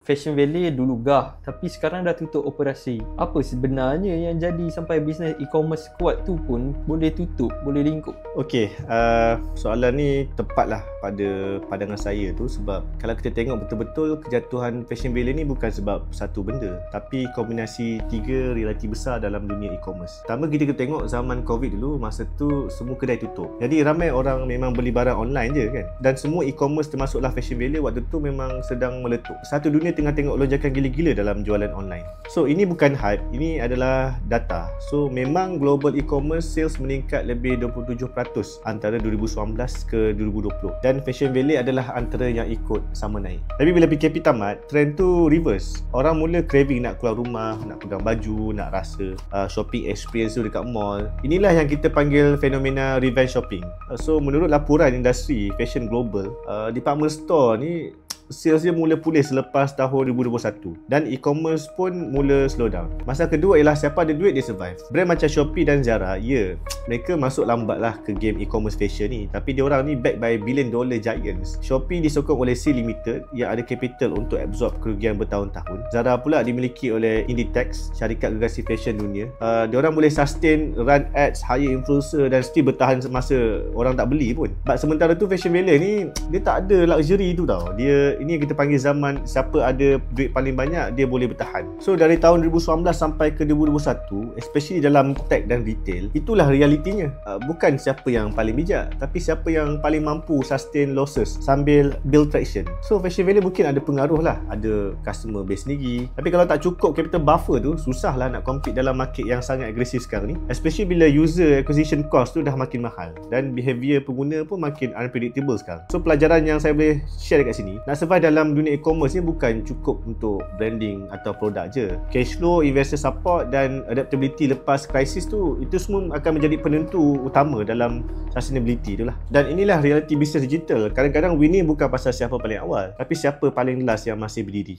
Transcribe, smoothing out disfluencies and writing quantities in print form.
Fashion Valley dulu gah, tapi sekarang dah tutup operasi. Apa sebenarnya yang jadi sampai bisnes e-commerce kuat tu pun boleh tutup, boleh lingkup? Okey, soalan ni tepatlah pada pandangan saya tu, sebab kalau kita tengok betul-betul kejatuhan Fashion Valley ni bukan sebab satu benda, tapi kombinasi tiga realiti besar dalam dunia e-commerce. Pertama, kita tengok zaman Covid dulu, masa tu semua kedai tutup. Jadi ramai orang memang beli barang online je kan. Dan semua e-commerce termasuklah Fashion Valley waktu tu memang sedang meletup. Satu dunia tengah tengok lonjakan gila-gila dalam jualan online. So ini bukan hype, ini adalah data. So memang global e-commerce sales meningkat lebih 27% antara 2019 ke 2020. Dan Fashion Valley adalah antara yang ikut sama naik. Tapi bila PKP tamat, trend tu reverse. Orang mula craving nak keluar rumah, nak pegang baju, nak rasa shopping experience tu dekat mall. Inilah yang kita panggil fenomena revenge shopping. So menurut laporan industri fashion global, department store ni sales dia mula pulih selepas tahun 2021 dan e-commerce pun mula slow down. Masalah kedua ialah siapa ada duit dia survive. Brand macam Shopee dan Zara, mereka masuk lambat lah ke game e-commerce fashion ni, tapi diorang ni backed by billion dollar giants. Shopee disokong oleh Sea Limited yang ada capital untuk absorb kerugian bertahun-tahun. Zara pula dimiliki oleh Inditex, syarikat gergasi fashion dunia. Diorang boleh sustain run ads, hire influencer dan still bertahan semasa orang tak beli pun. Sementara tu Fashion Valley ni dia tak ada luxury tu tau. Ini yang kita panggil zaman siapa ada duit paling banyak dia boleh bertahan. So dari tahun 2019 sampai ke 2021, especially dalam tech dan retail, itulah realitinya. Bukan siapa yang paling bijak, tapi siapa yang paling mampu sustain losses sambil build traction. So Fashion Valley mungkin ada pengaruh lah, ada customer base sendiri, tapi kalau tak cukup capital buffer tu, susah lah nak compete dalam market yang sangat agresif sekarang ni, especially bila user acquisition cost tu dah makin mahal dan behavior pengguna pun makin unpredictable sekarang. So pelajaran yang saya boleh share dekat sini, nak survive dalam dunia e-commerce ni bukan cukup untuk branding atau produk je. Cash flow, investor support dan adaptability lepas krisis tu, itu semua akan menjadi penentu utama dalam sustainability tu lah. Dan inilah realiti bisnes digital. Kadang-kadang winning bukan pasal siapa paling awal, tapi siapa paling last yang masih berdiri.